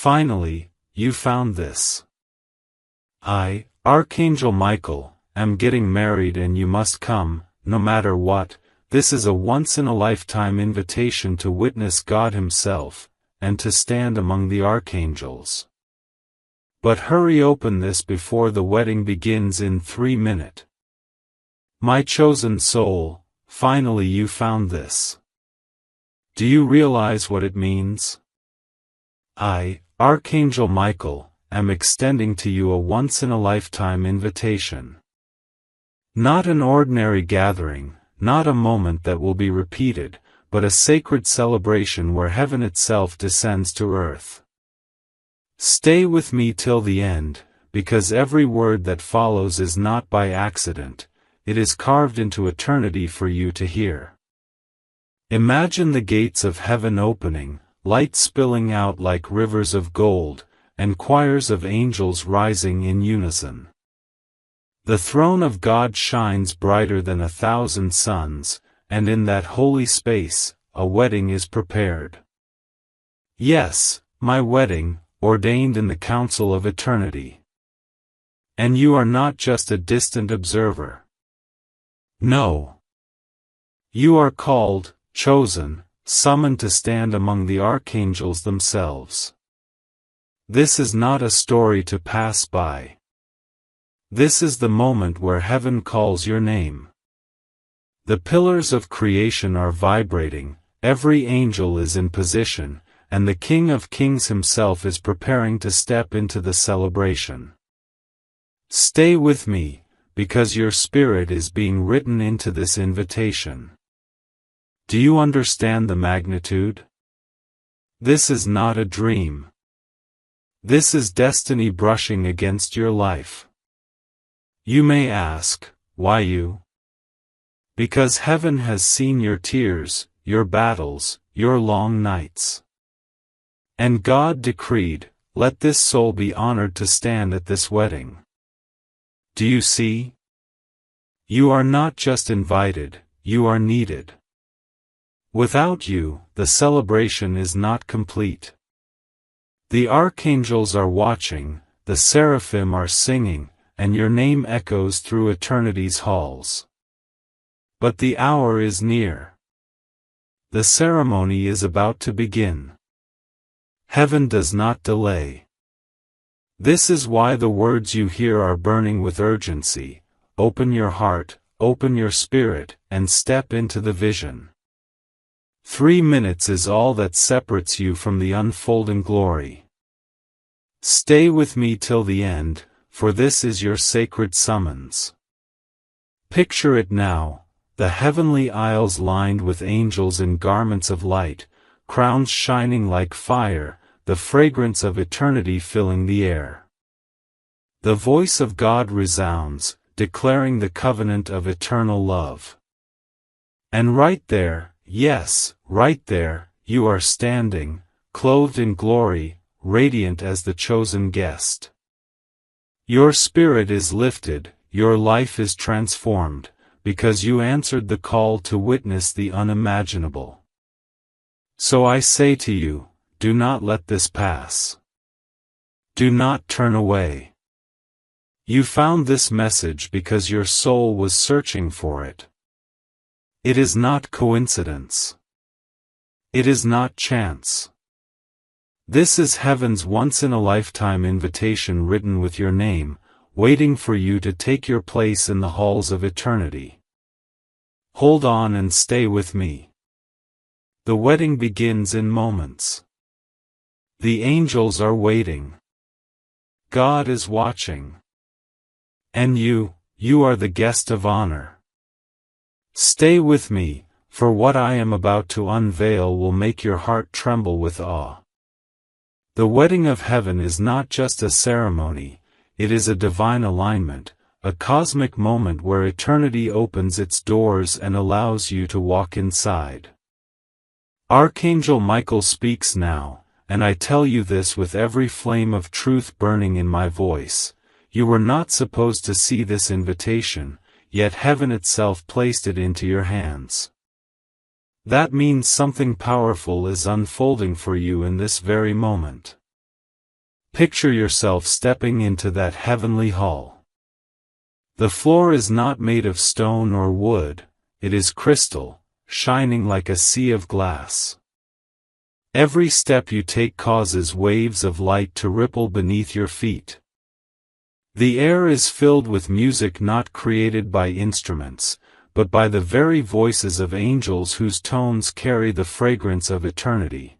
Finally, you found this. I, Archangel Michael, am getting married and you must come, no matter what. This is a once-in-a-lifetime invitation to witness God Himself, and to stand among the archangels. But hurry, open this before the wedding begins in 3 minutes. My chosen soul, finally you found this. Do you realize what it means? I, Archangel Michael, am extending to you a once-in-a-lifetime invitation. Not an ordinary gathering, not a moment that will be repeated, but a sacred celebration where heaven itself descends to earth. Stay with me till the end, because every word that follows is not by accident, it is carved into eternity for you to hear. Imagine the gates of heaven opening, light spilling out like rivers of gold, and choirs of angels rising in unison. The throne of God shines brighter than 1,000 suns, and in that holy space, a wedding is prepared. Yes, my wedding, ordained in the council of eternity. And you are not just a distant observer. No. You are called, chosen, summoned to stand among the archangels themselves. This is not a story to pass by. This is the moment where heaven calls your name. The pillars of creation are vibrating, every angel is in position, and the King of Kings himself is preparing to step into the celebration. Stay with me, because your spirit is being written into this invitation. Do you understand the magnitude? This is not a dream. This is destiny brushing against your life. You may ask, why you? Because heaven has seen your tears, your battles, your long nights. And God decreed, let this soul be honored to stand at this wedding. Do you see? You are not just invited, you are needed. Without you, the celebration is not complete. The archangels are watching, the seraphim are singing, and your name echoes through eternity's halls. But the hour is near. The ceremony is about to begin. Heaven does not delay. This is why the words you hear are burning with urgency. Open your heart, open your spirit, and step into the vision. 3 minutes is all that separates you from the unfolding glory. Stay with me till the end, for this is your sacred summons. Picture it now, the heavenly aisles lined with angels in garments of light, crowns shining like fire, the fragrance of eternity filling the air. The voice of God resounds, declaring the covenant of eternal love. And right there, yes, right there, you are standing, clothed in glory, radiant as the chosen guest. Your spirit is lifted, your life is transformed, because you answered the call to witness the unimaginable. So I say to you, do not let this pass. Do not turn away. You found this message because your soul was searching for it. It is not coincidence. It is not chance. This is heaven's once-in-a-lifetime invitation written with your name, waiting for you to take your place in the halls of eternity. Hold on and stay with me. The wedding begins in moments. The angels are waiting. God is watching. And you are the guest of honor. Stay with me, for what I am about to unveil will make your heart tremble with awe. The wedding of heaven is not just a ceremony, it is a divine alignment, a cosmic moment where eternity opens its doors and allows you to walk inside. Archangel Michael speaks now, and I tell you this with every flame of truth burning in my voice. You were not supposed to see this invitation, yet heaven itself placed it into your hands. That means something powerful is unfolding for you in this very moment. Picture yourself stepping into that heavenly hall. The floor is not made of stone or wood, it is crystal, shining like a sea of glass. Every step you take causes waves of light to ripple beneath your feet. The air is filled with music not created by instruments, but by the very voices of angels whose tones carry the fragrance of eternity.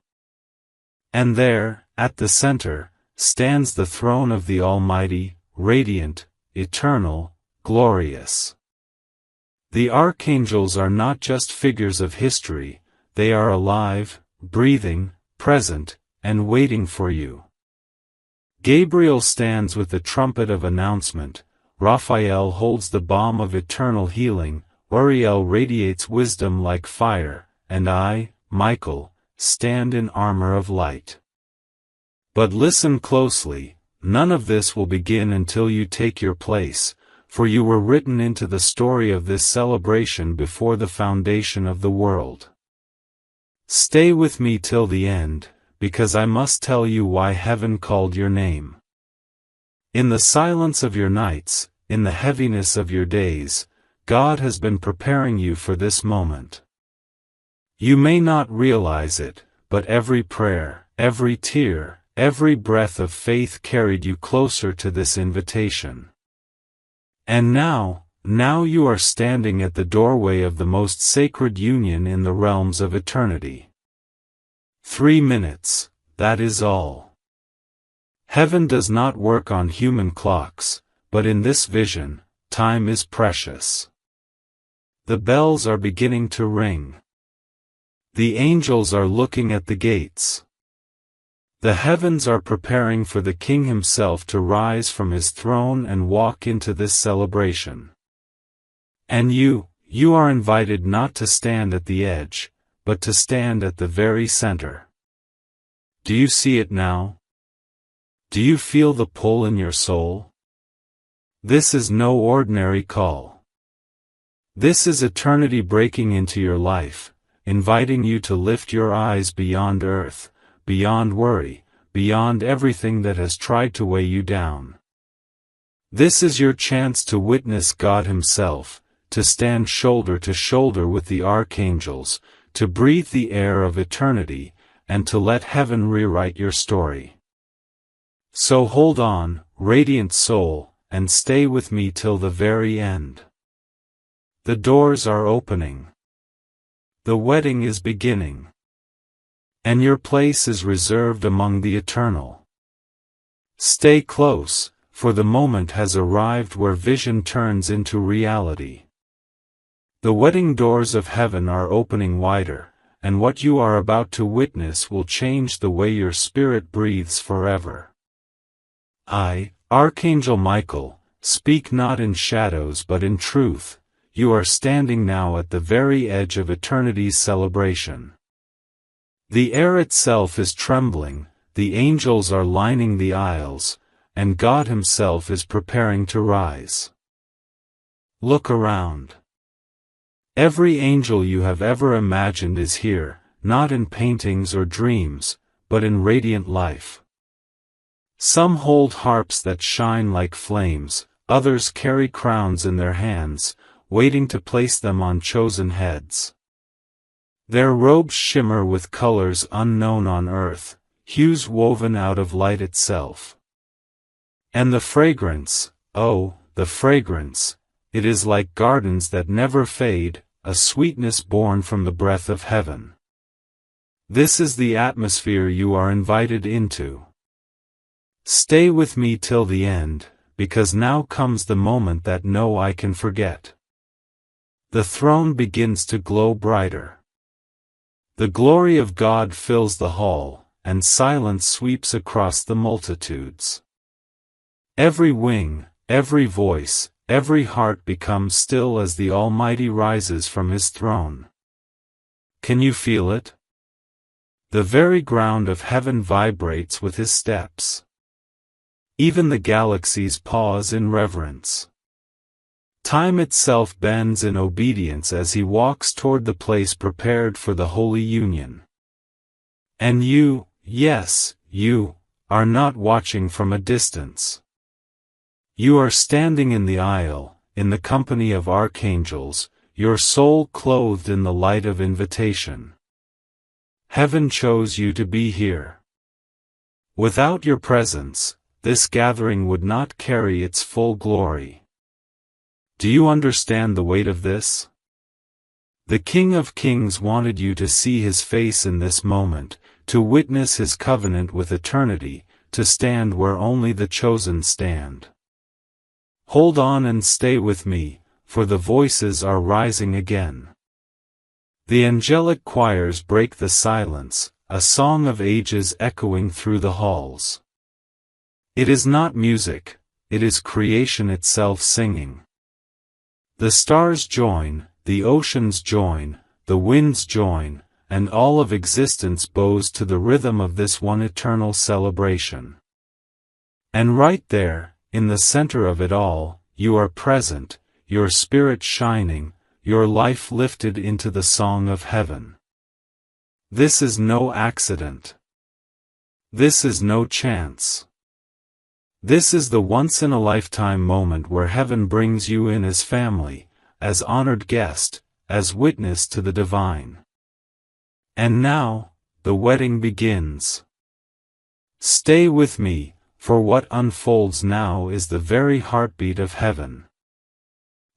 And there, at the center, stands the throne of the Almighty, radiant, eternal, glorious. The archangels are not just figures of history, they are alive, breathing, present, and waiting for you. Gabriel stands with the trumpet of announcement, Raphael holds the balm of eternal healing, Uriel radiates wisdom like fire, and I, Michael, stand in armor of light. But listen closely, none of this will begin until you take your place, for you were written into the story of this celebration before the foundation of the world. Stay with me till the end, because I must tell you why heaven called your name. In the silence of your nights, in the heaviness of your days, God has been preparing you for this moment. You may not realize it, but every prayer, every tear, every breath of faith carried you closer to this invitation. And now you are standing at the doorway of the most sacred union in the realms of eternity. 3 minutes, that is all. Heaven does not work on human clocks, but in this vision, time is precious. The bells are beginning to ring. The angels are looking at the gates. The heavens are preparing for the King himself to rise from his throne and walk into this celebration. And you are invited not to stand at the edge, but to stand at the very center. Do you see it now? Do you feel the pull in your soul? This is no ordinary call. This is eternity breaking into your life, inviting you to lift your eyes beyond earth, beyond worry, beyond everything that has tried to weigh you down. This is your chance to witness God himself, to stand shoulder to shoulder with the archangels, to breathe the air of eternity, and to let heaven rewrite your story. So hold on, radiant soul, and stay with me till the very end. The doors are opening. The wedding is beginning. And your place is reserved among the eternal. Stay close, for the moment has arrived where vision turns into reality. The wedding doors of heaven are opening wider, and what you are about to witness will change the way your spirit breathes forever. I, Archangel Michael, speak not in shadows but in truth. You are standing now at the very edge of eternity's celebration. The air itself is trembling, the angels are lining the aisles, and God himself is preparing to rise. Look around. Every angel you have ever imagined is here, not in paintings or dreams, but in radiant life. Some hold harps that shine like flames, others carry crowns in their hands, waiting to place them on chosen heads. Their robes shimmer with colors unknown on earth, hues woven out of light itself. And the fragrance, oh, the fragrance, it is like gardens that never fade, a sweetness born from the breath of heaven. This is the atmosphere you are invited into. Stay with me till the end, because now comes the moment that no eye can forget. The throne begins to glow brighter. The glory of God fills the hall, and silence sweeps across the multitudes. Every wing, every voice, every heart becomes still as the Almighty rises from his throne. Can you feel it? The very ground of heaven vibrates with his steps. Even the galaxies pause in reverence. Time itself bends in obedience as he walks toward the place prepared for the holy union. And you, yes, you, are not watching from a distance. You are standing in the aisle, in the company of archangels, your soul clothed in the light of invitation. Heaven chose you to be here. Without your presence, this gathering would not carry its full glory. Do you understand the weight of this? The King of Kings wanted you to see his face in this moment, to witness his covenant with eternity, to stand where only the chosen stand. Hold on and stay with me, for the voices are rising again. The angelic choirs break the silence, a song of ages echoing through the halls. It is not music, it is creation itself singing. The stars join, the oceans join, the winds join, and all of existence bows to the rhythm of this one eternal celebration. And right there, in the center of it all, you are present, your spirit shining, your life lifted into the song of heaven. This is no accident. This is no chance. This is the once-in-a-lifetime moment where heaven brings you in as family, as honored guest, as witness to the divine. And now, the wedding begins. Stay with me, for what unfolds now is the very heartbeat of heaven.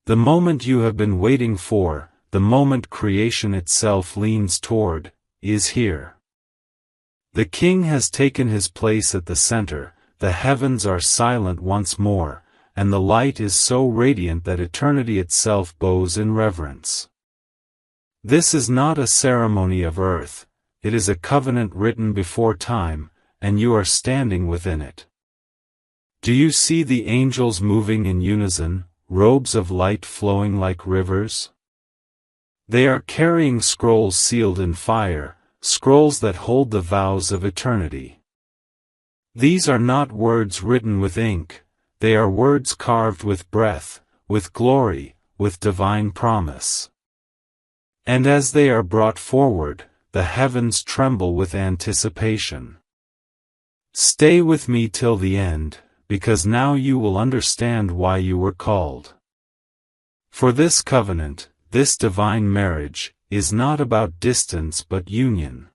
The moment you have been waiting for, the moment creation itself leans toward, is here. The King has taken his place at the center, the heavens are silent once more, and the light is so radiant that eternity itself bows in reverence. This is not a ceremony of earth, it is a covenant written before time, and you are standing within it. Do you see the angels moving in unison, robes of light flowing like rivers? They are carrying scrolls sealed in fire, scrolls that hold the vows of eternity. These are not words written with ink, they are words carved with breath, with glory, with divine promise. And as they are brought forward, the heavens tremble with anticipation. Stay with me till the end, because now you will understand why you were called. For this covenant, this divine marriage, is not about distance but union.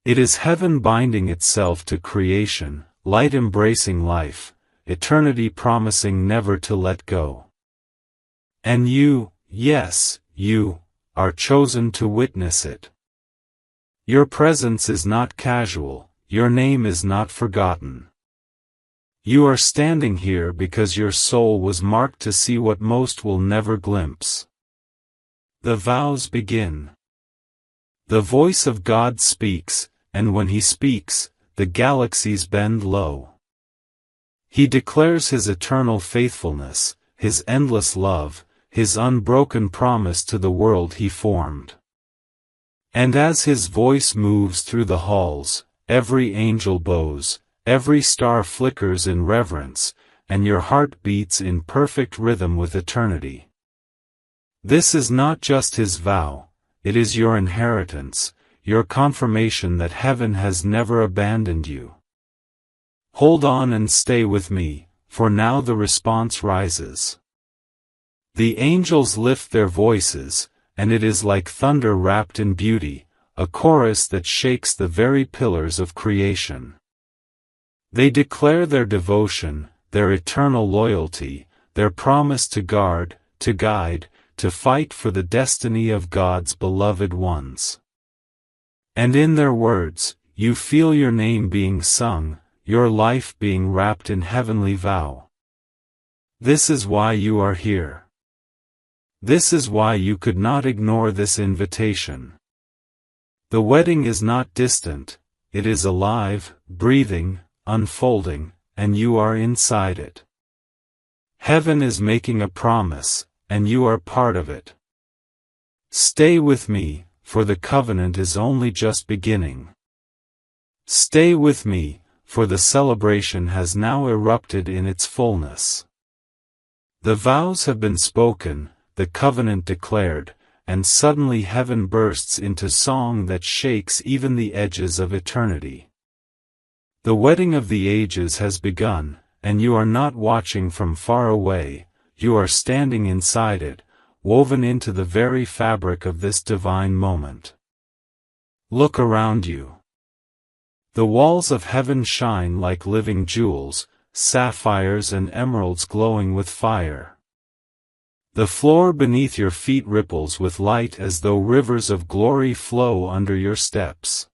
It is heaven binding itself to creation, light embracing life, eternity promising never to let go. And you, yes, you, are chosen to witness it. Your presence is not casual, your name is not forgotten. You are standing here because your soul was marked to see what most will never glimpse. The vows begin. The voice of God speaks, and when he speaks, the galaxies bend low. He declares his eternal faithfulness, his endless love, his unbroken promise to the world he formed. And as his voice moves through the halls, every angel bows, every star flickers in reverence, and your heart beats in perfect rhythm with eternity. This is not just his vow, it is your inheritance, your confirmation that heaven has never abandoned you. Hold on and stay with me, for now the response rises. The angels lift their voices, and it is like thunder wrapped in beauty, a chorus that shakes the very pillars of creation. They declare their devotion, their eternal loyalty, their promise to guard, to guide, to fight for the destiny of God's beloved ones. And in their words, you feel your name being sung, your life being wrapped in heavenly vow. This is why you are here. This is why you could not ignore this invitation. The wedding is not distant, it is alive, breathing, unfolding, and you are inside it. Heaven is making a promise, and you are part of it. Stay with me, for the covenant is only just beginning. Stay with me, for the celebration has now erupted in its fullness. The vows have been spoken, the covenant declared, and suddenly heaven bursts into song that shakes even the edges of eternity. The wedding of the ages has begun, and you are not watching from far away, you are standing inside it, woven into the very fabric of this divine moment. Look around you. The walls of heaven shine like living jewels, sapphires and emeralds glowing with fire. The floor beneath your feet ripples with light as though rivers of glory flow under your steps.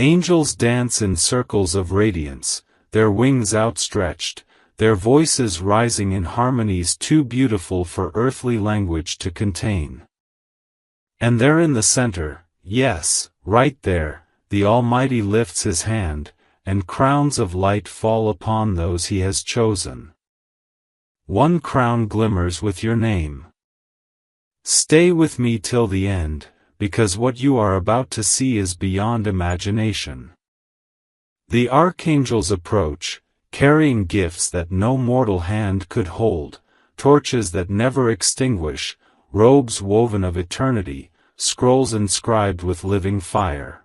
Angels dance in circles of radiance, their wings outstretched, their voices rising in harmonies too beautiful for earthly language to contain. And there in the center, yes, right there, the Almighty lifts His hand, and crowns of light fall upon those He has chosen. One crown glimmers with your name. Stay with me till the end, because what you are about to see is beyond imagination. The archangels approach, carrying gifts that no mortal hand could hold, torches that never extinguish, robes woven of eternity, scrolls inscribed with living fire.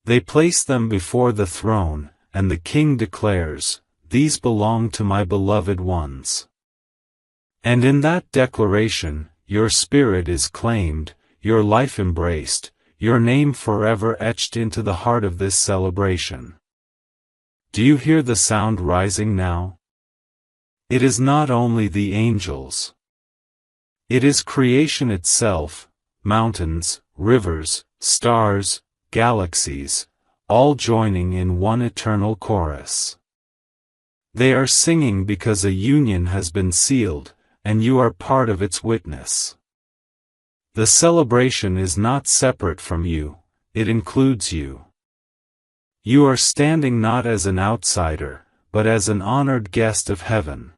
They place them before the throne, and the King declares, "These belong to my beloved ones." And in that declaration, your spirit is claimed, your life embraced, your name forever etched into the heart of this celebration. Do you hear the sound rising now? It is not only the angels. It is creation itself, mountains, rivers, stars, galaxies, all joining in one eternal chorus. They are singing because a union has been sealed, and you are part of its witness. The celebration is not separate from you, it includes you. You are standing not as an outsider, but as an honored guest of heaven.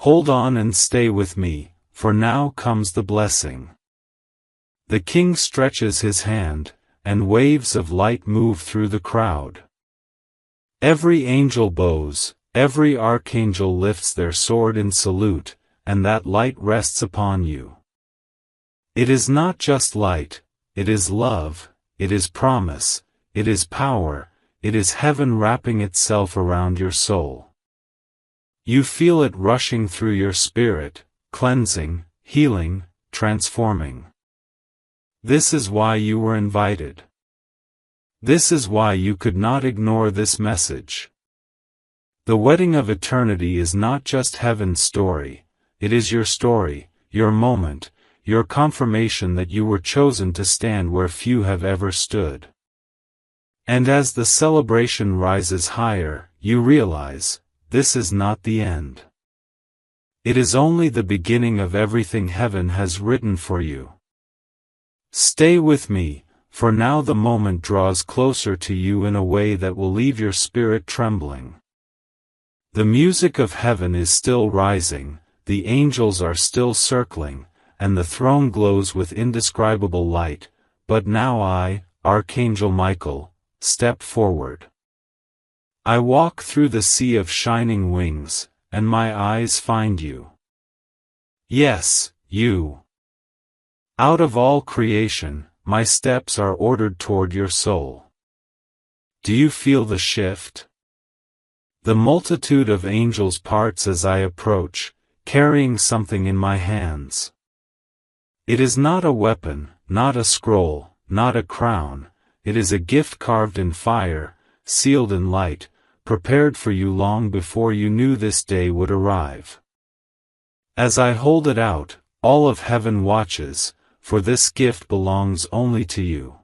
Hold on and stay with me, for now comes the blessing. The King stretches His hand, and waves of light move through the crowd. Every angel bows, every archangel lifts their sword in salute, and that light rests upon you. It is not just light, it is love, it is promise, it is power, it is heaven wrapping itself around your soul. You feel it rushing through your spirit, cleansing, healing, transforming. This is why you were invited. This is why you could not ignore this message. The wedding of eternity is not just heaven's story, it is your story, your moment, your confirmation that you were chosen to stand where few have ever stood. And as the celebration rises higher, you realize, this is not the end. It is only the beginning of everything heaven has written for you. Stay with me, for now the moment draws closer to you in a way that will leave your spirit trembling. The music of heaven is still rising, the angels are still circling, and the throne glows with indescribable light, but now I, Archangel Michael, step forward. I walk through the sea of shining wings, and my eyes find you. Yes, you. Out of all creation, my steps are ordered toward your soul. Do you feel the shift? The multitude of angels parts as I approach, carrying something in my hands. It is not a weapon, not a scroll, not a crown, it is a gift carved in fire, sealed in light, prepared for you long before you knew this day would arrive. As I hold it out, all of heaven watches, for this gift belongs only to you.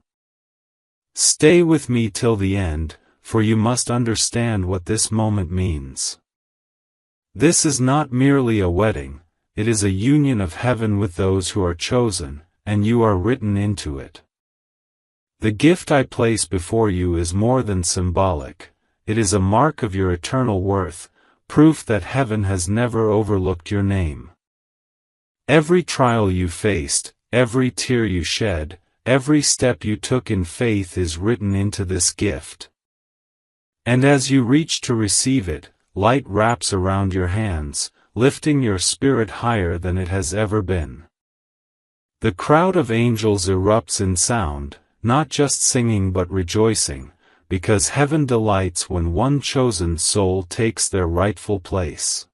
Stay with me till the end, for you must understand what this moment means. This is not merely a wedding, it is a union of heaven with those who are chosen, and you are written into it. The gift I place before you is more than symbolic, it is a mark of your eternal worth, proof that heaven has never overlooked your name. Every trial you faced, every tear you shed, every step you took in faith is written into this gift. And as you reach to receive it, light wraps around your hands, lifting your spirit higher than it has ever been. The crowd of angels erupts in sound, not just singing but rejoicing, because heaven delights when one chosen soul takes their rightful place.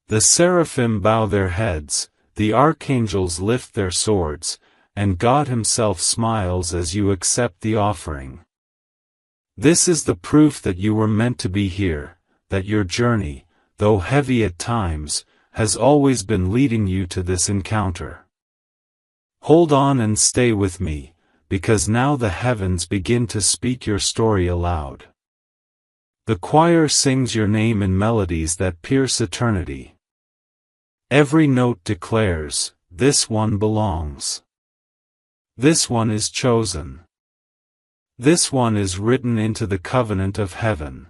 The seraphim bow their heads, the archangels lift their swords, and God Himself smiles as you accept the offering. This is the proof that you were meant to be here, that your journey, though heavy at times, has always been leading you to this encounter. Hold on and stay with me, because now the heavens begin to speak your story aloud. The choir sings your name in melodies that pierce eternity. Every note declares, this one belongs. This one is chosen. This one is written into the covenant of heaven.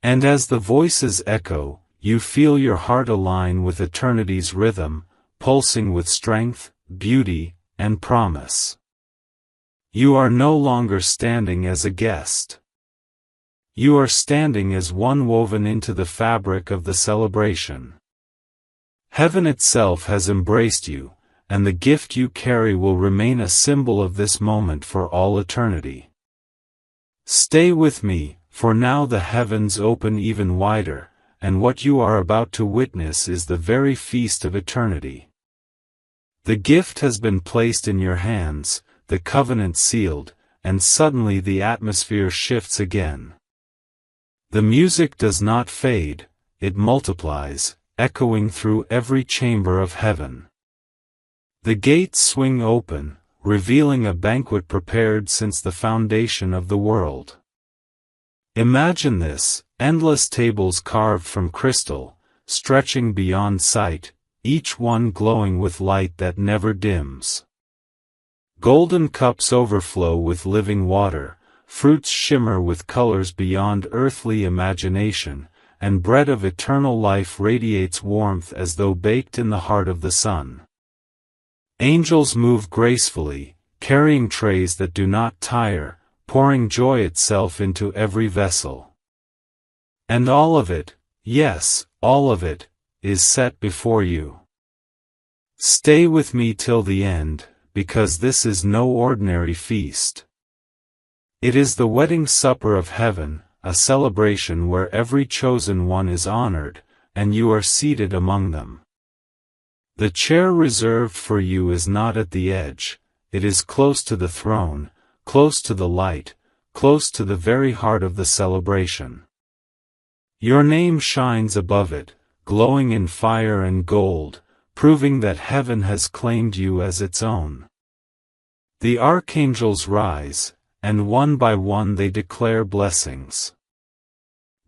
And as the voices echo, you feel your heart align with eternity's rhythm, pulsing with strength, beauty, and promise. You are no longer standing as a guest. You are standing as one woven into the fabric of the celebration. Heaven itself has embraced you, and the gift you carry will remain a symbol of this moment for all eternity. Stay with me, for now the heavens open even wider, and what you are about to witness is the very feast of eternity. The gift has been placed in your hands, the covenant sealed, and suddenly the atmosphere shifts again. The music does not fade, it multiplies, echoing through every chamber of heaven. The gates swing open, revealing a banquet prepared since the foundation of the world. Imagine this, endless tables carved from crystal, stretching beyond sight, each one glowing with light that never dims. Golden cups overflow with living water, fruits shimmer with colors beyond earthly imagination, and bread of eternal life radiates warmth as though baked in the heart of the sun. Angels move gracefully, carrying trays that do not tire, pouring joy itself into every vessel. And all of it, yes, all of it, is set before you. Stay with me till the end, because this is no ordinary feast. It is the wedding supper of heaven, a celebration where every chosen one is honored, and you are seated among them. The chair reserved for you is not at the edge, it is close to the throne, close to the light, close to the very heart of the celebration. Your name shines above it, glowing in fire and gold, proving that heaven has claimed you as its own. The archangels rise, and one by one they declare blessings.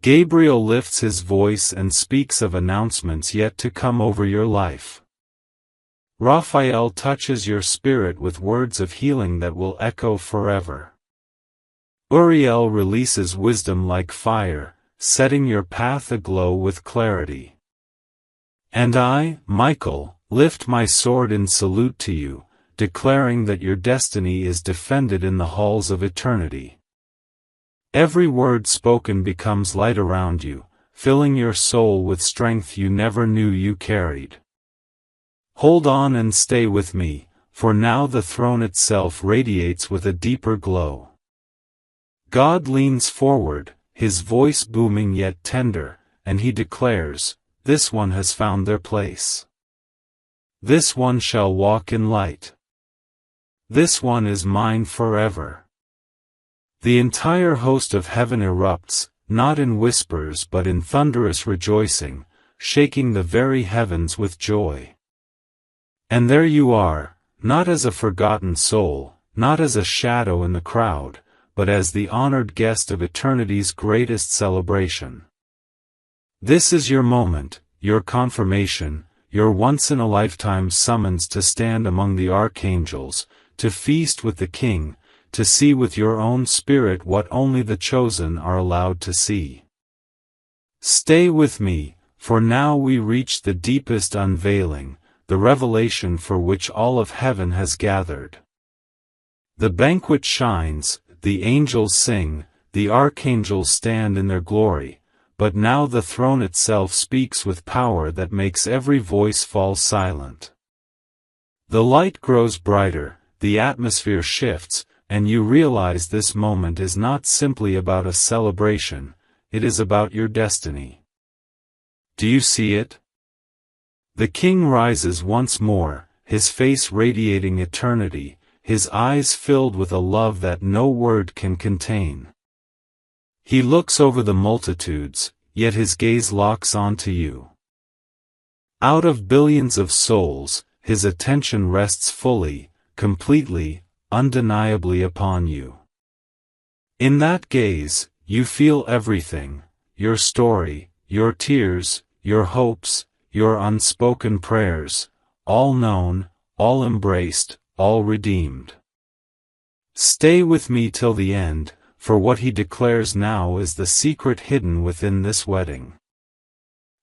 Gabriel lifts his voice and speaks of announcements yet to come over your life. Raphael touches your spirit with words of healing that will echo forever. Uriel releases wisdom like fire, setting your path aglow with clarity. And I, Michael, lift my sword in salute to you, declaring that your destiny is defended in the halls of eternity. Every word spoken becomes light around you, filling your soul with strength you never knew you carried. Hold on and stay with me, for now the throne itself radiates with a deeper glow. God leans forward, His voice booming yet tender, and He declares, "This one has found their place. This one shall walk in light. This one is mine forever." The entire host of heaven erupts, not in whispers but in thunderous rejoicing, shaking the very heavens with joy. And there you are, not as a forgotten soul, not as a shadow in the crowd, but as the honored guest of eternity's greatest celebration. This is your moment, your confirmation, your once-in-a-lifetime summons to stand among the archangels, to feast with the King, to see with your own spirit what only the chosen are allowed to see. Stay with me, for now we reach the deepest unveiling, the revelation for which all of heaven has gathered. The banquet shines, the angels sing, the archangels stand in their glory, but now the throne itself speaks with power that makes every voice fall silent. The light grows brighter, the atmosphere shifts, and you realize this moment is not simply about a celebration, it is about your destiny. Do you see it? The king rises once more, his face radiating eternity, his eyes filled with a love that no word can contain. He looks over the multitudes, yet his gaze locks onto you. Out of billions of souls, his attention rests fully, completely, undeniably upon you. In that gaze, you feel everything, your story, your tears, your hopes, your unspoken prayers, all known, all embraced, all redeemed. Stay with me till the end, for what he declares now is the secret hidden within this wedding.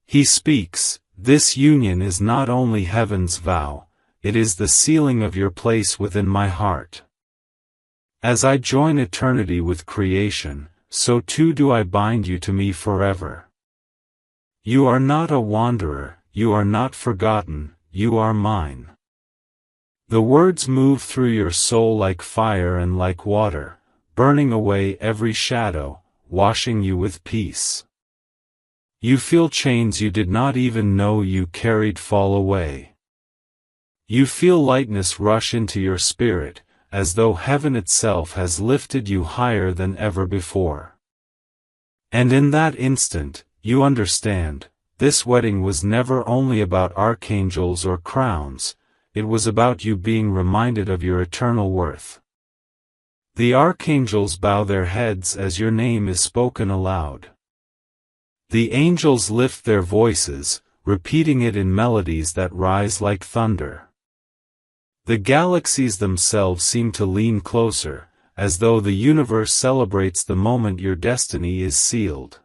He speaks, "This union is not only heaven's vow, it is the sealing of your place within my heart. As I join eternity with creation, so too do I bind you to me forever. You are not a wanderer, you are not forgotten, you are mine." The words move through your soul like fire and like water, burning away every shadow, washing you with peace. You feel chains you did not even know you carried fall away. You feel lightness rush into your spirit, as though heaven itself has lifted you higher than ever before. And in that instant, you understand, this wedding was never only about archangels or crowns, it was about you being reminded of your eternal worth. The archangels bow their heads as your name is spoken aloud. The angels lift their voices, repeating it in melodies that rise like thunder. The galaxies themselves seem to lean closer, as though the universe celebrates the moment your destiny is sealed.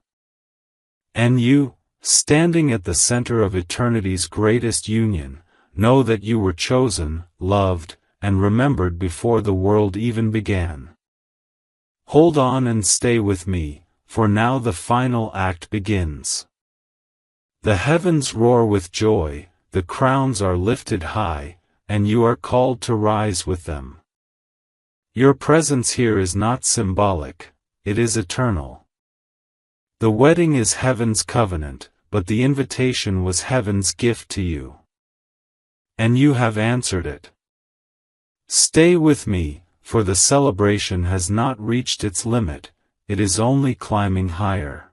And you, standing at the center of eternity's greatest union, know that you were chosen, loved, and remembered before the world even began. Hold on and stay with me, for now the final act begins. The heavens roar with joy, the crowns are lifted high, and you are called to rise with them. Your presence here is not symbolic, it is eternal. The wedding is heaven's covenant, but the invitation was heaven's gift to you. And you have answered it. Stay with me, for the celebration has not reached its limit, it is only climbing higher.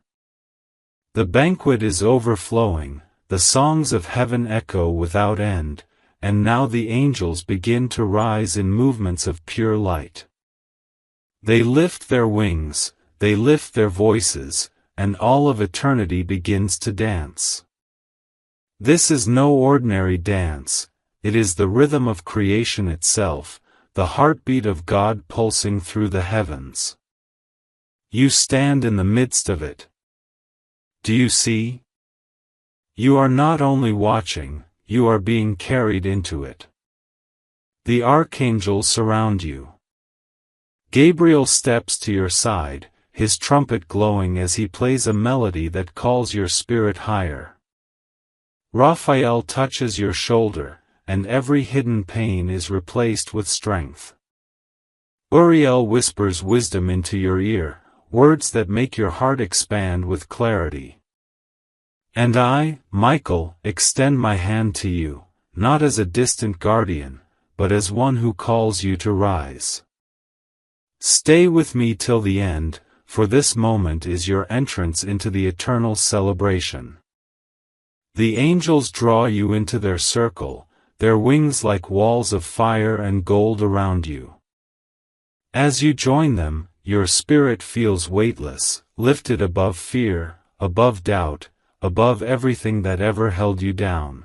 The banquet is overflowing, the songs of heaven echo without end, and now the angels begin to rise in movements of pure light. They lift their wings, they lift their voices, and all of eternity begins to dance. This is no ordinary dance, it is the rhythm of creation itself, the heartbeat of God pulsing through the heavens. You stand in the midst of it. Do you see? You are not only watching, you are being carried into it. The archangels surround you. Gabriel steps to your side, his trumpet glowing as he plays a melody that calls your spirit higher. Raphael touches your shoulder, and every hidden pain is replaced with strength. Uriel whispers wisdom into your ear, words that make your heart expand with clarity. And I, Michael, extend my hand to you, not as a distant guardian, but as one who calls you to rise. Stay with me till the end, for this moment is your entrance into the eternal celebration. The angels draw you into their circle, their wings like walls of fire and gold around you. As you join them, your spirit feels weightless, lifted above fear, above doubt, above everything that ever held you down.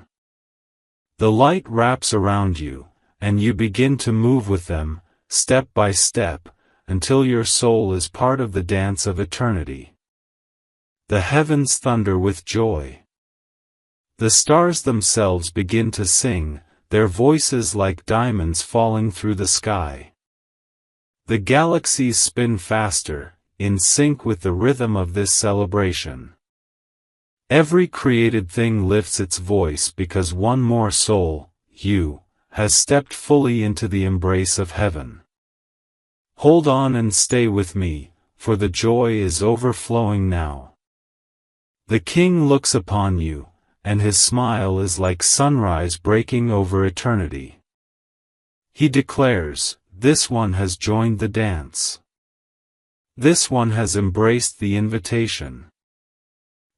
The light wraps around you, and you begin to move with them, step by step, until your soul is part of the dance of eternity. The heavens thunder with joy. The stars themselves begin to sing, their voices like diamonds falling through the sky. The galaxies spin faster, in sync with the rhythm of this celebration. Every created thing lifts its voice because one more soul, you, has stepped fully into the embrace of heaven. Hold on and stay with me, for the joy is overflowing now. The King looks upon you, and his smile is like sunrise breaking over eternity. He declares, "This one has joined the dance. This one has embraced the invitation.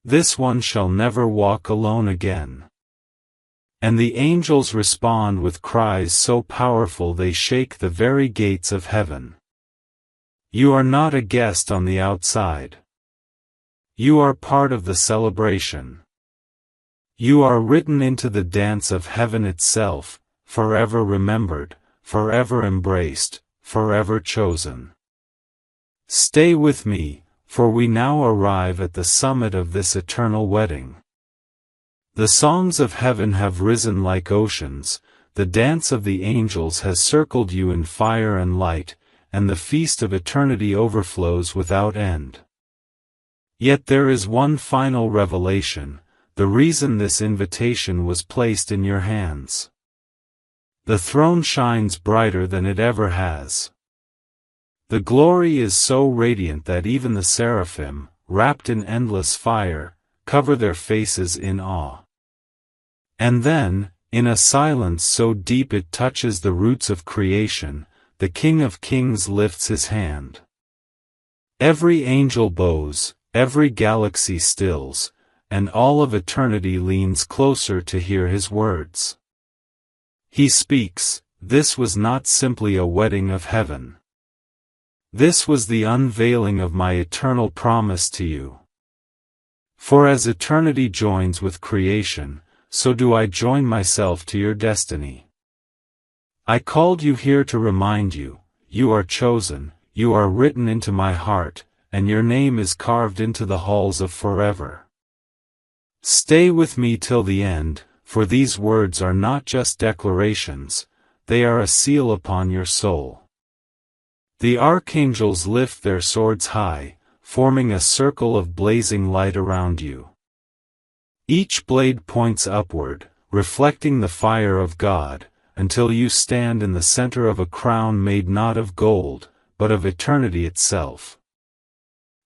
This one shall never walk alone again." And the angels respond with cries so powerful they shake the very gates of heaven. You are not a guest on the outside. You are part of the celebration. You are written into the dance of heaven itself, forever remembered, forever embraced, forever chosen. Stay with me, for we now arrive at the summit of this eternal wedding. The songs of heaven have risen like oceans, the dance of the angels has circled you in fire and light, and the feast of eternity overflows without end. Yet there is one final revelation, the reason this invitation was placed in your hands. The throne shines brighter than it ever has. The glory is so radiant that even the seraphim, wrapped in endless fire, cover their faces in awe. And then, in a silence so deep it touches the roots of creation, the King of Kings lifts his hand. Every angel bows, every galaxy stills, and all of eternity leans closer to hear his words. He speaks, "This was not simply a wedding of heaven. This was the unveiling of my eternal promise to you. For as eternity joins with creation, so do I join myself to your destiny. I called you here to remind you, you are chosen, you are written into my heart, and your name is carved into the halls of forever. Stay with me till the end, for these words are not just declarations, they are a seal upon your soul." The archangels lift their swords high, forming a circle of blazing light around you. Each blade points upward, reflecting the fire of God, until you stand in the center of a crown made not of gold, but of eternity itself.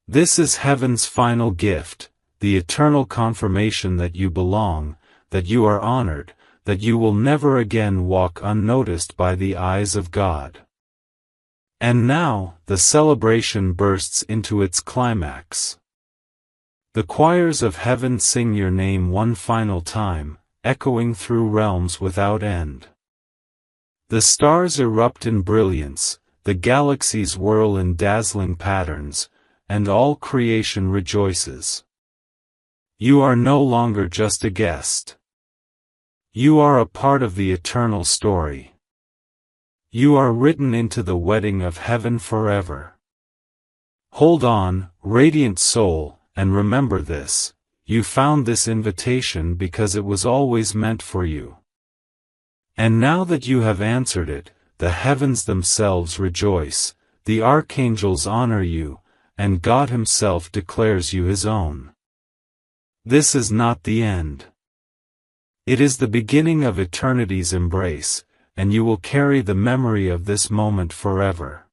This is heaven's final gift, the eternal confirmation that you belong, that you are honored, that you will never again walk unnoticed by the eyes of God. And now, the celebration bursts into its climax. The choirs of heaven sing your name one final time, echoing through realms without end. The stars erupt in brilliance, the galaxies whirl in dazzling patterns, and all creation rejoices. You are no longer just a guest. You are a part of the eternal story. You are written into the wedding of heaven forever. Hold on, radiant soul, and remember this, you found this invitation because it was always meant for you. And now that you have answered it, the heavens themselves rejoice, the archangels honor you, and God himself declares you his own. This is not the end. It is the beginning of eternity's embrace, and you will carry the memory of this moment forever.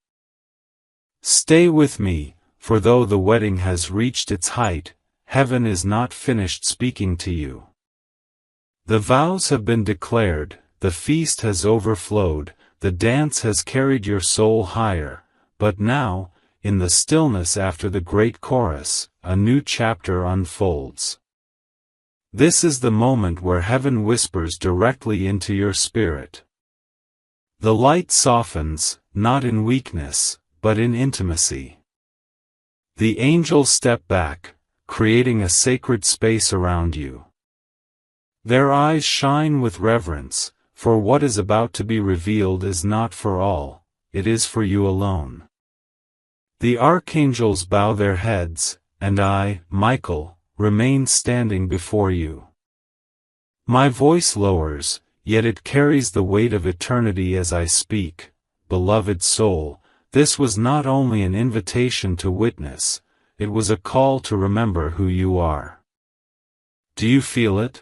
Stay with me, for though the wedding has reached its height, heaven is not finished speaking to you. The vows have been declared, the feast has overflowed, the dance has carried your soul higher, but now, in the stillness after the great chorus, a new chapter unfolds. This is the moment where heaven whispers directly into your spirit. The light softens, not in weakness, but in intimacy. The angels step back, creating a sacred space around you. Their eyes shine with reverence, for what is about to be revealed is not for all, it is for you alone. The archangels bow their heads, and I, Michael, remain standing before you. My voice lowers, yet it carries the weight of eternity as I speak. Beloved soul, this was not only an invitation to witness, it was a call to remember who you are. Do you feel it?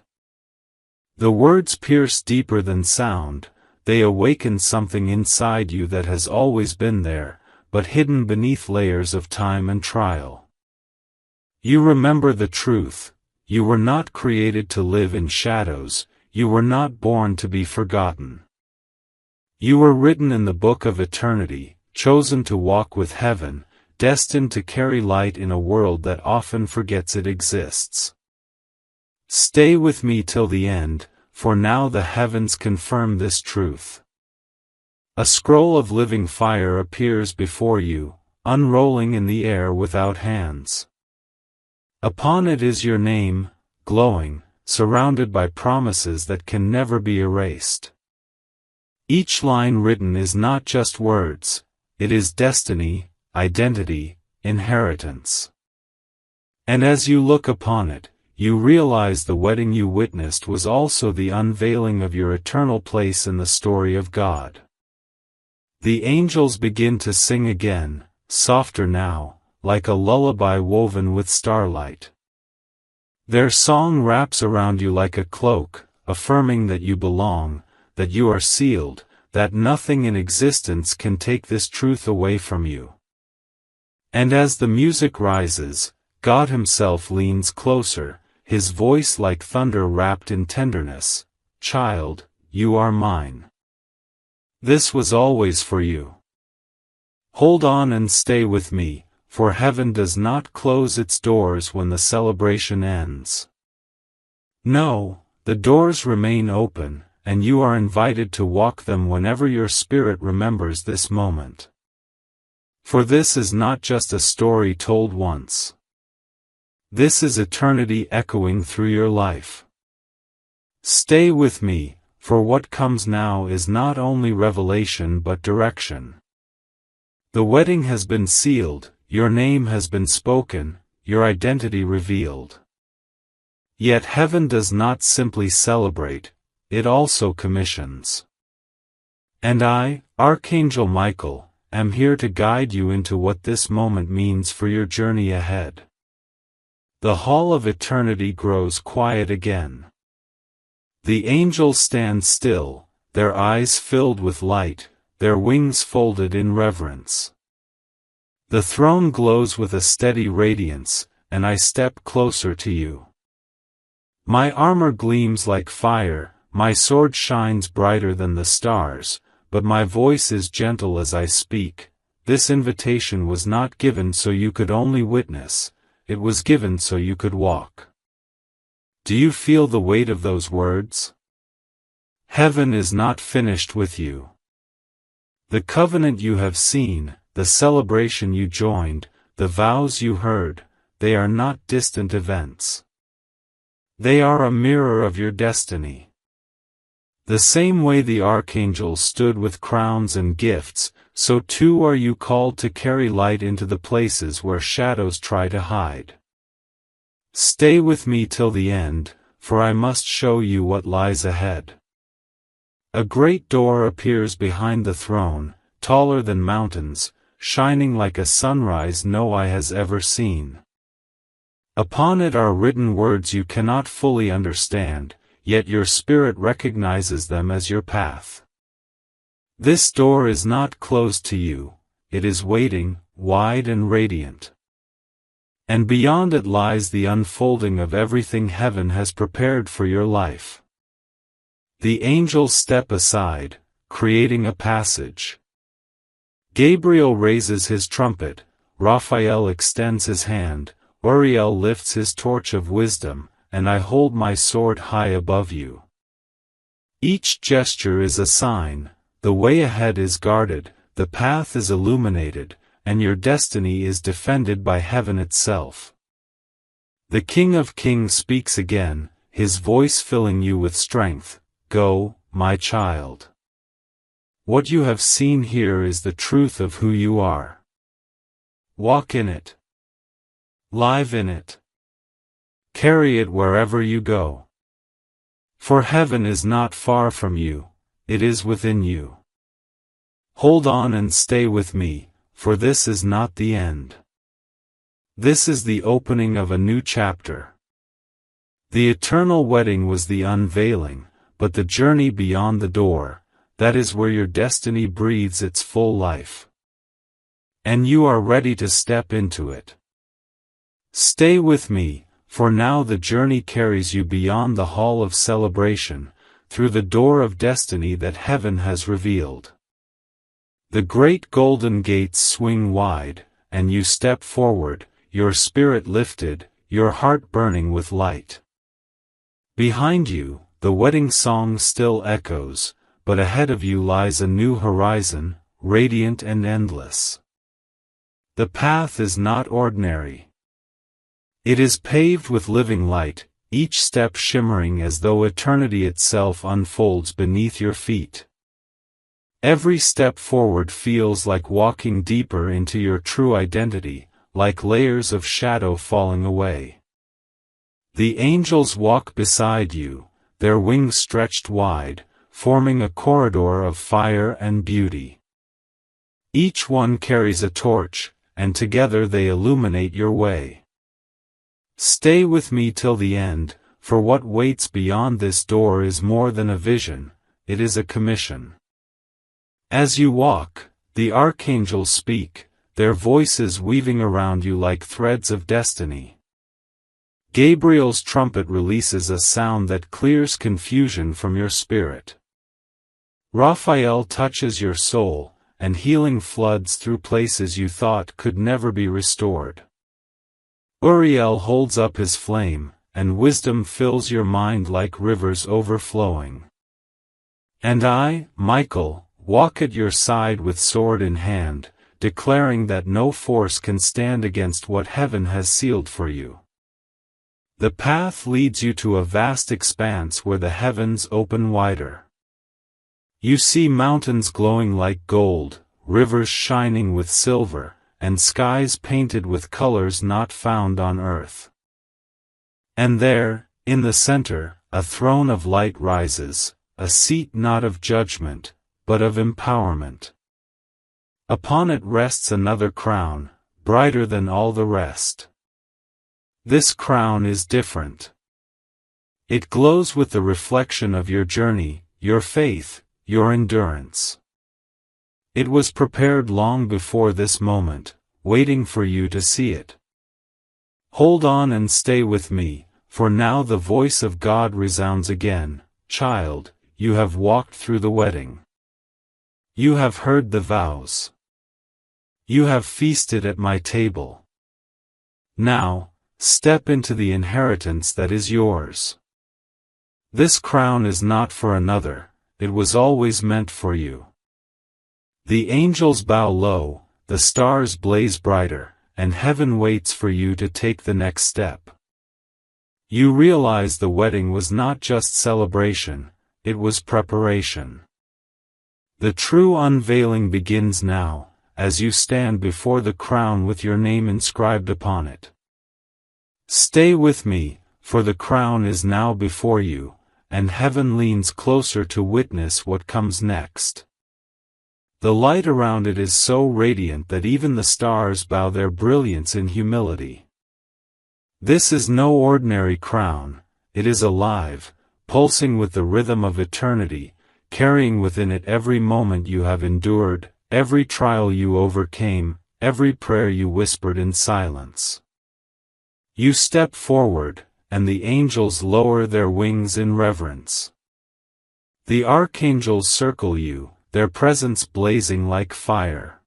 The words pierce deeper than sound, they awaken something inside you that has always been there, but hidden beneath layers of time and trial. You remember the truth: you were not created to live in shadows, you were not born to be forgotten. You were written in the book of eternity, chosen to walk with heaven, destined to carry light in a world that often forgets it exists. Stay with me till the end, for now the heavens confirm this truth. A scroll of living fire appears before you, unrolling in the air without hands. Upon it is your name, glowing, surrounded by promises that can never be erased. Each line written is not just words, it is destiny, identity, inheritance. And as you look upon it, you realize the wedding you witnessed was also the unveiling of your eternal place in the story of God. The angels begin to sing again, softer now, like a lullaby woven with starlight. Their song wraps around you like a cloak, affirming that you belong, that you are sealed, that nothing in existence can take this truth away from you. And as the music rises, God Himself leans closer, His voice like thunder wrapped in tenderness. Child, you are mine. This was always for you. Hold on and stay with me, for heaven does not close its doors when the celebration ends. No, the doors remain open, and you are invited to walk them whenever your spirit remembers this moment. For this is not just a story told once. This is eternity echoing through your life. Stay with me, for what comes now is not only revelation but direction. The wedding has been sealed, your name has been spoken, your identity revealed. Yet heaven does not simply celebrate, it also commissions. And I, Archangel Michael, am here to guide you into what this moment means for your journey ahead. The hall of eternity grows quiet again. The angels stand still, their eyes filled with light, their wings folded in reverence. The throne glows with a steady radiance, and I step closer to you. My armor gleams like fire, my sword shines brighter than the stars, but my voice is gentle as I speak. This invitation was not given so you could only witness, it was given so you could walk. Do you feel the weight of those words? Heaven is not finished with you. The covenant you have seen, the celebration you joined, the vows you heard, they are not distant events. They are a mirror of your destiny. The same way the archangels stood with crowns and gifts, so too are you called to carry light into the places where shadows try to hide. Stay with me till the end, for I must show you what lies ahead. A great door appears behind the throne, taller than mountains, shining like a sunrise no eye has ever seen. Upon it are written words you cannot fully understand, yet your spirit recognizes them as your path. This door is not closed to you, it is waiting, wide and radiant. And beyond it lies the unfolding of everything heaven has prepared for your life. The angels step aside, creating a passage. Gabriel raises his trumpet, Raphael extends his hand, Uriel lifts his torch of wisdom, and I hold my sword high above you. Each gesture is a sign, the way ahead is guarded, the path is illuminated, and your destiny is defended by heaven itself. The King of Kings speaks again, his voice filling you with strength. Go, my child. What you have seen here is the truth of who you are. Walk in it. Live in it. Carry it wherever you go. For heaven is not far from you, it is within you. Hold on and stay with me, for this is not the end. This is the opening of a new chapter. The eternal wedding was the unveiling, but the journey beyond the door, that is where your destiny breathes its full life. and you are ready to step into it. Stay with me, for now the journey carries you beyond the hall of celebration, through the door of destiny that heaven has revealed. The great golden gates swing wide, and you step forward, your spirit lifted, your heart burning with light. Behind you, the wedding song still echoes, but ahead of you lies a new horizon, radiant and endless. The path is not ordinary. It is paved with living light, each step shimmering as though eternity itself unfolds beneath your feet. Every step forward feels like walking deeper into your true identity, like layers of shadow falling away. The angels walk beside you, their wings stretched wide, forming a corridor of fire and beauty. Each one carries a torch, and together they illuminate your way. Stay with me till the end, for what waits beyond this door is more than a vision, it is a commission. As you walk, the archangels speak, their voices weaving around you like threads of destiny. Gabriel's trumpet releases a sound that clears confusion from your spirit. Raphael touches your soul, and healing floods through places you thought could never be restored. Uriel holds up his flame, and wisdom fills your mind like rivers overflowing. And I, Michael, walk at your side with sword in hand, declaring that no force can stand against what heaven has sealed for you. The path leads you to a vast expanse where the heavens open wider. You see mountains glowing like gold, rivers shining with silver, and skies painted with colors not found on earth. And there, in the center, a throne of light rises, a seat not of judgment, but of empowerment. Upon it rests another crown, brighter than all the rest. This crown is different. It glows with the reflection of your journey, your faith, your endurance. It was prepared long before this moment, waiting for you to see it. Hold on and stay with me, for now the voice of God resounds again. Child, you have walked through the wedding. You have heard the vows. You have feasted at my table. Now, step into the inheritance that is yours. This crown is not for another, it was always meant for you. The angels bow low, the stars blaze brighter, and heaven waits for you to take the next step. You realize the wedding was not just celebration, it was preparation. The true unveiling begins now, as you stand before the crown with your name inscribed upon it. Stay with me, for the crown is now before you, and heaven leans closer to witness what comes next. The light around it is so radiant that even the stars bow their brilliance in humility. This is no ordinary crown, it is alive, pulsing with the rhythm of eternity, carrying within it every moment you have endured, every trial you overcame, every prayer you whispered in silence. You step forward, and the angels lower their wings in reverence. The archangels circle you, their presence blazing like fire.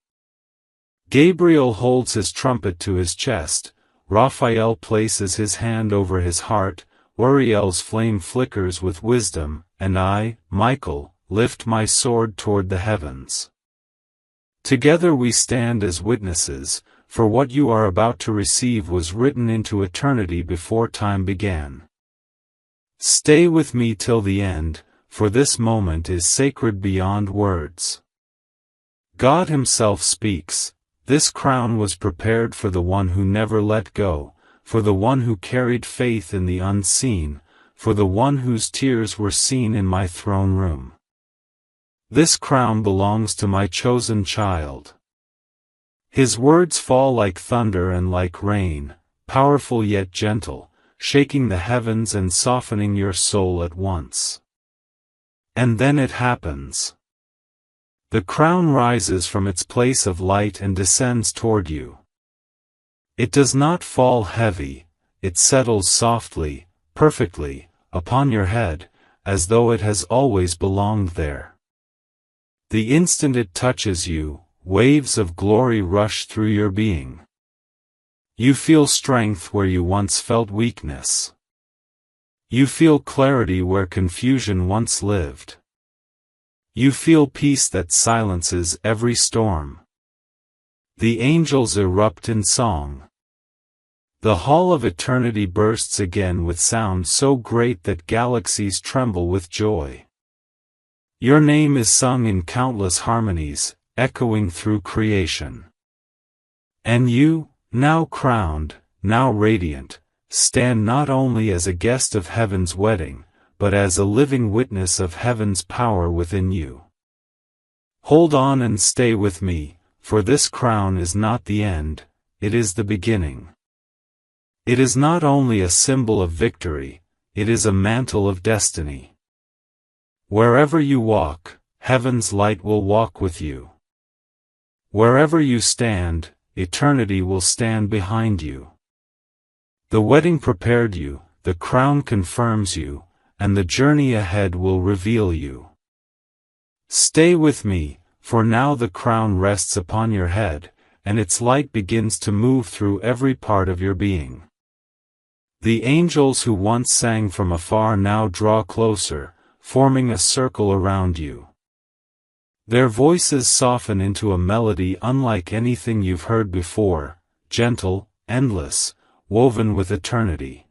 Gabriel holds his trumpet to his chest, Raphael places his hand over his heart, Uriel's flame flickers with wisdom, and I, Michael, lift my sword toward the heavens. Together we stand as witnesses, for what you are about to receive was written into eternity before time began. Stay with me till the end, for this moment is sacred beyond words. God Himself speaks, this crown was prepared for the one who never let go, for the one who carried faith in the unseen, for the one whose tears were seen in my throne room. This crown belongs to my chosen child. His words fall like thunder and like rain, powerful yet gentle, shaking the heavens and softening your soul at once. And then it happens. The crown rises from its place of light and descends toward you. It does not fall heavy, it settles softly, perfectly, upon your head, as though it has always belonged there. The instant it touches you, waves of glory rush through your being. You feel strength where you once felt weakness. You feel clarity where confusion once lived. You feel peace that silences every storm. The angels erupt in song. The hall of eternity bursts again with sound so great that galaxies tremble with joy. Your name is sung in countless harmonies, echoing through creation. And you, now crowned, now radiant, stand not only as a guest of heaven's wedding, but as a living witness of heaven's power within you. Hold on and stay with me, for this crown is not the end, it is the beginning. It is not only a symbol of victory, it is a mantle of destiny. Wherever you walk, heaven's light will walk with you. Wherever you stand, eternity will stand behind you. The wedding prepared you, the crown confirms you, and the journey ahead will reveal you. Stay with me, for now the crown rests upon your head, and its light begins to move through every part of your being. The angels who once sang from afar now draw closer, forming a circle around you. Their voices soften into a melody unlike anything you've heard before, gentle, endless, woven with eternity.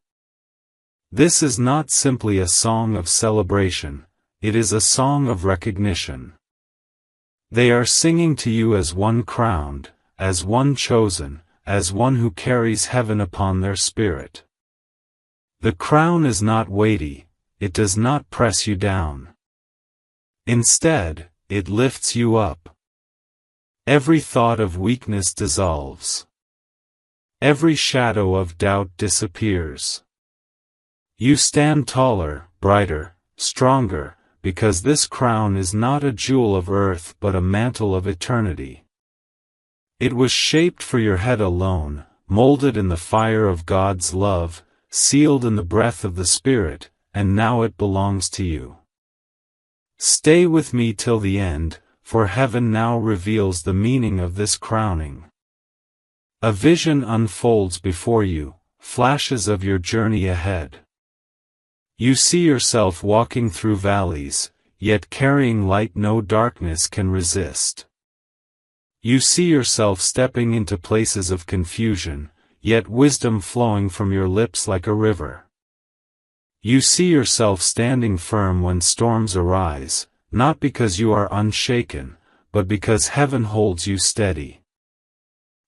This is not simply a song of celebration, it is a song of recognition. They are singing to you as one crowned, as one chosen, as one who carries heaven upon their spirit. The crown is not weighty, it does not press you down. Instead, it lifts you up. Every thought of weakness dissolves. Every shadow of doubt disappears. You stand taller, brighter, stronger, because this crown is not a jewel of earth but a mantle of eternity. It was shaped for your head alone, molded in the fire of God's love, sealed in the breath of the Spirit, and now it belongs to you. Stay with me till the end, for heaven now reveals the meaning of this crowning. A vision unfolds before you, flashes of your journey ahead. You see yourself walking through valleys, yet carrying light no darkness can resist. You see yourself stepping into places of confusion, yet wisdom flowing from your lips like a river. You see yourself standing firm when storms arise, not because you are unshaken, but because heaven holds you steady.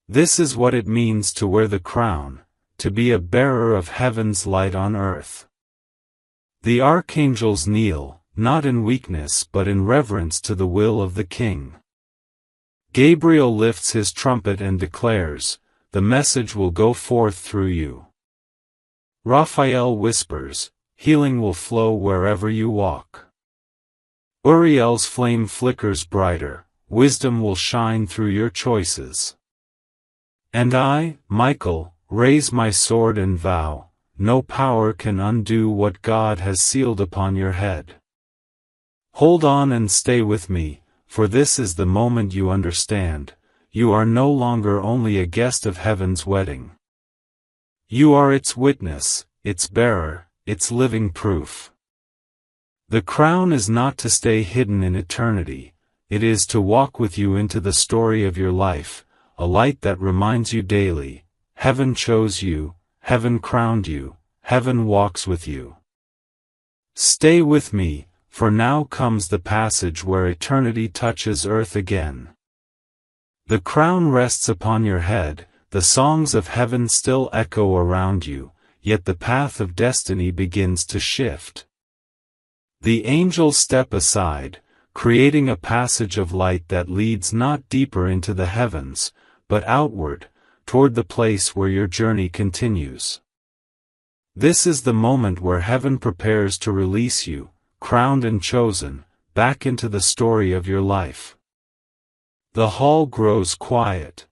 This is what it means to wear the crown, to be a bearer of heaven's light on earth. The archangels kneel, not in weakness but in reverence to the will of the King. Gabriel lifts his trumpet and declares, "The message will go forth through you." Raphael whispers, "Healing will flow wherever you walk." Uriel's flame flickers brighter, wisdom will shine through your choices. And I, Michael, raise my sword and vow, no power can undo what God has sealed upon your head. Hold on and stay with me, for this is the moment you understand, you are no longer only a guest of heaven's wedding. You are its witness, its bearer, its living proof. The crown is not to stay hidden in eternity, it is to walk with you into the story of your life, a light that reminds you daily, heaven chose you, heaven crowned you, heaven walks with you. Stay with me, for now comes the passage where eternity touches earth again. The crown rests upon your head, the songs of heaven still echo around you, yet the path of destiny begins to shift. The angels step aside, creating a passage of light that leads not deeper into the heavens, but outward, toward the place where your journey continues. This is the moment where heaven prepares to release you, crowned and chosen, back into the story of your life. The hall grows quiet.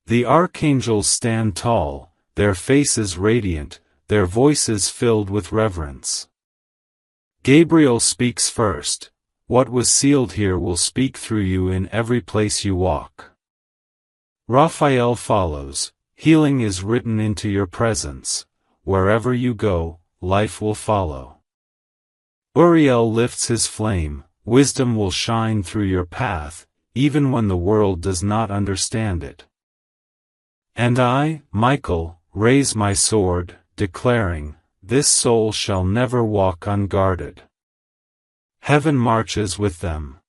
The archangels stand tall, their faces radiant, their voices filled with reverence. Gabriel speaks first. What was sealed here will speak through you in every place you walk. Raphael follows. Healing is written into your presence. Wherever you go, life will follow. Uriel lifts his flame. Wisdom will shine through your path, even when the world does not understand it. And I, Michael, raise my sword, declaring, this soul shall never walk unguarded. Heaven marches with them.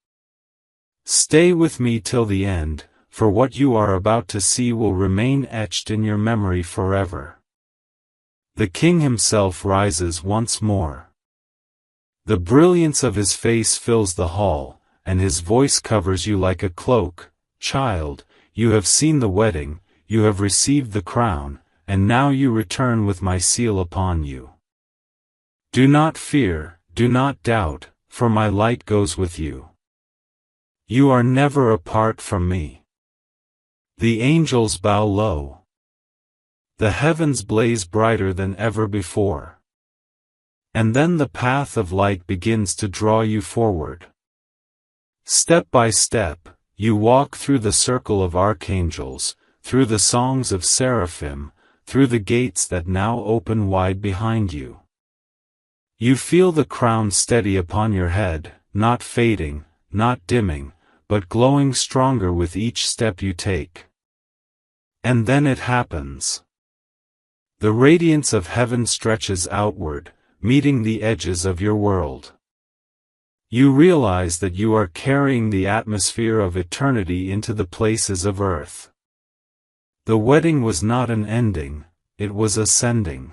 Stay with me till the end, for what you are about to see will remain etched in your memory forever. The king himself rises once more. The brilliance of his face fills the hall, and his voice covers you like a cloak. Child, you have seen the wedding, you have received the crown, and now you return with my seal upon you. Do not fear, do not doubt, for my light goes with you. You are never apart from me. The angels bow low. The heavens blaze brighter than ever before. And then the path of light begins to draw you forward. Step by step, you walk through the circle of archangels, through the songs of seraphim, through the gates that now open wide behind you. You feel the crown steady upon your head, not fading, not dimming, but glowing stronger with each step you take. And then it happens. The radiance of heaven stretches outward, meeting the edges of your world. You realize that you are carrying the atmosphere of eternity into the places of earth. The wedding was not an ending, it was ascending.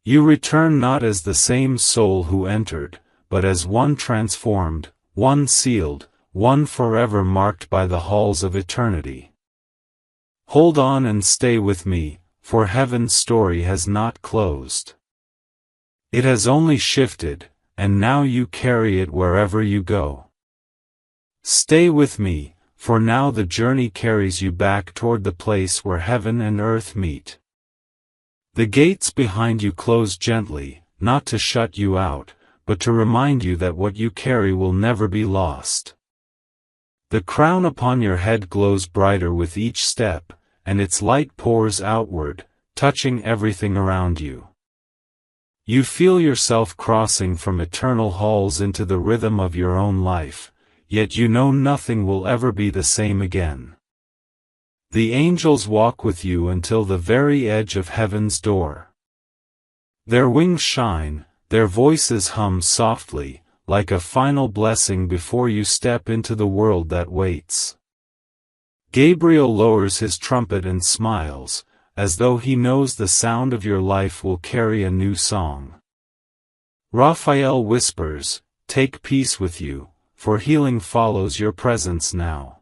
You return not as the same soul who entered, but as one transformed, one sealed, one forever marked by the halls of eternity. Hold on and stay with me, for heaven's story has not closed. It has only shifted, and now you carry it wherever you go. Stay with me, for now the journey carries you back toward the place where heaven and earth meet. The gates behind you close gently, not to shut you out, but to remind you that what you carry will never be lost. The crown upon your head glows brighter with each step, and its light pours outward, touching everything around you. You feel yourself crossing from eternal halls into the rhythm of your own life, yet you know nothing will ever be the same again. The angels walk with you until the very edge of heaven's door. Their wings shine, their voices hum softly, like a final blessing before you step into the world that waits. Gabriel lowers his trumpet and smiles, as though he knows the sound of your life will carry a new song. Raphael whispers, "Take peace with you, for healing follows your presence now."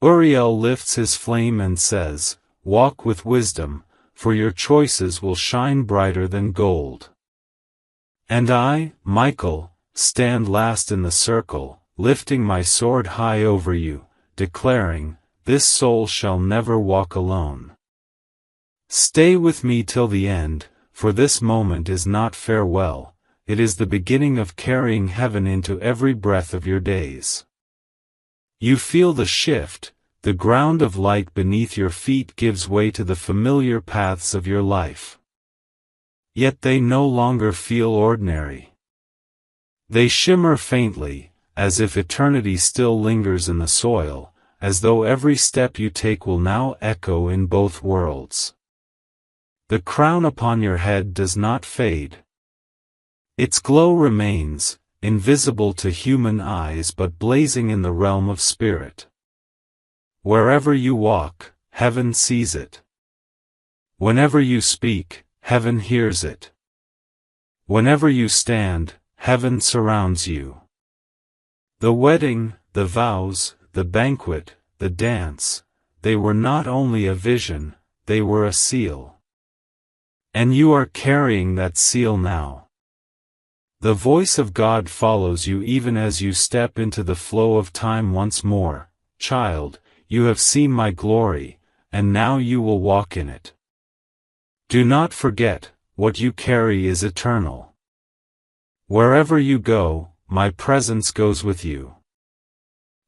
Uriel lifts his flame and says, "Walk with wisdom, for your choices will shine brighter than gold." And I, Michael, stand last in the circle, lifting my sword high over you, declaring, "This soul shall never walk alone." Stay with me till the end, for this moment is not farewell, it is the beginning of carrying heaven into every breath of your days. You feel the shift, the ground of light beneath your feet gives way to the familiar paths of your life. Yet they no longer feel ordinary. They shimmer faintly, as if eternity still lingers in the soil, as though every step you take will now echo in both worlds. The crown upon your head does not fade. Its glow remains, invisible to human eyes but blazing in the realm of spirit. Wherever you walk, heaven sees it. Whenever you speak, heaven hears it. Whenever you stand, heaven surrounds you. The wedding, the vows, the banquet, the dance, they were not only a vision, they were a seal. And you are carrying that seal now. The voice of God follows you even as you step into the flow of time once more. Child, you have seen my glory, and now you will walk in it. Do not forget, what you carry is eternal. Wherever you go, my presence goes with you.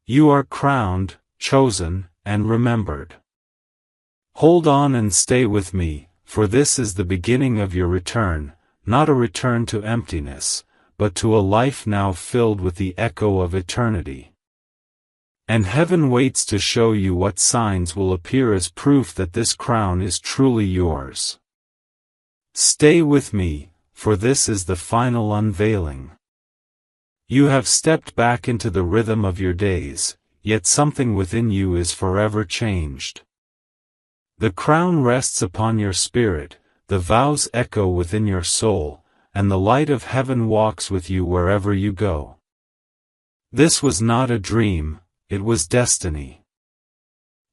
You are crowned, chosen, and remembered. Hold on and stay with me, for this is the beginning of your return, not a return to emptiness, but to a life now filled with the echo of eternity. And heaven waits to show you what signs will appear as proof that this crown is truly yours. Stay with me, for this is the final unveiling. You have stepped back into the rhythm of your days, yet something within you is forever changed. The crown rests upon your spirit, the vows echo within your soul, and the light of heaven walks with you wherever you go. This was not a dream, it was destiny.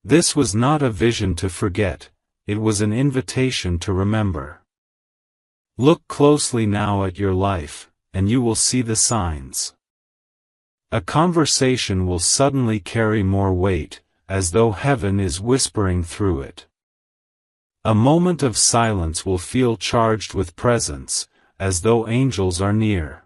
This was not a vision to forget, it was an invitation to remember. Look closely now at your life, and you will see the signs. A conversation will suddenly carry more weight, as though heaven is whispering through it. A moment of silence will feel charged with presence, as though angels are near.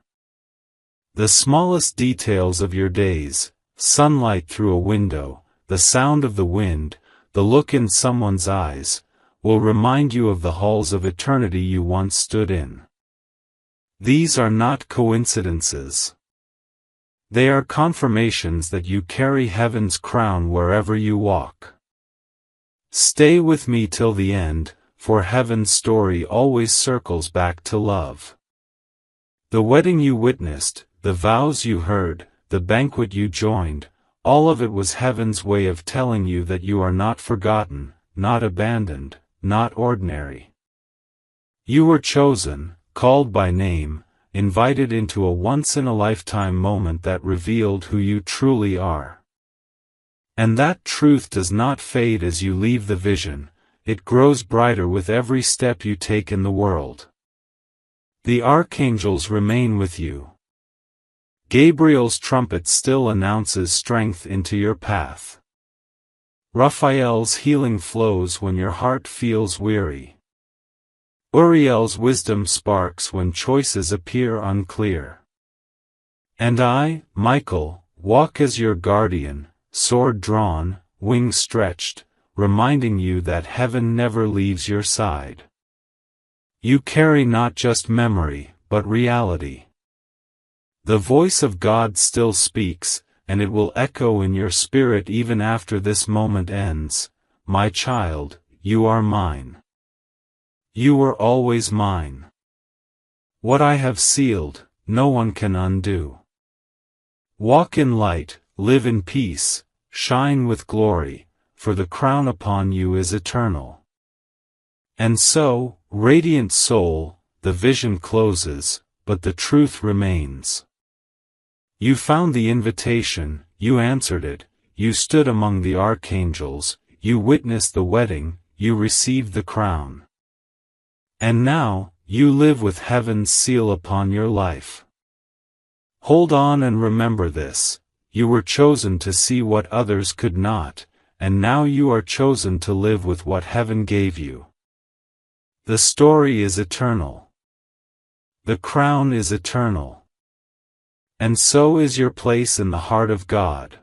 The smallest details of your days, sunlight through a window, the sound of the wind, the look in someone's eyes, will remind you of the halls of eternity you once stood in. These are not coincidences. They are confirmations that you carry heaven's crown wherever you walk. Stay with me till the end, for heaven's story always circles back to love. The wedding you witnessed, the vows you heard, the banquet you joined, all of it was heaven's way of telling you that you are not forgotten, not abandoned, not ordinary. You were chosen, called by name, invited into a once-in-a-lifetime moment that revealed who you truly are. And that truth does not fade as you leave the vision, it grows brighter with every step you take in the world. The archangels remain with you. Gabriel's trumpet still announces strength into your path. Raphael's healing flows when your heart feels weary. Uriel's wisdom sparks when choices appear unclear. And I, Michael, walk as your guardian, sword drawn, wings stretched, reminding you that heaven never leaves your side. You carry not just memory, but reality. The voice of God still speaks, and it will echo in your spirit even after this moment ends. My child, you are mine. You were always mine. What I have sealed, no one can undo. Walk in light, live in peace, shine with glory, for the crown upon you is eternal. And so, radiant soul, the vision closes, but the truth remains. You found the invitation, you answered it, you stood among the archangels, you witnessed the wedding, you received the crown. And now, you live with heaven's seal upon your life. Hold on and remember this, you were chosen to see what others could not, and now you are chosen to live with what heaven gave you. The story is eternal. The crown is eternal. And so is your place in the heart of God.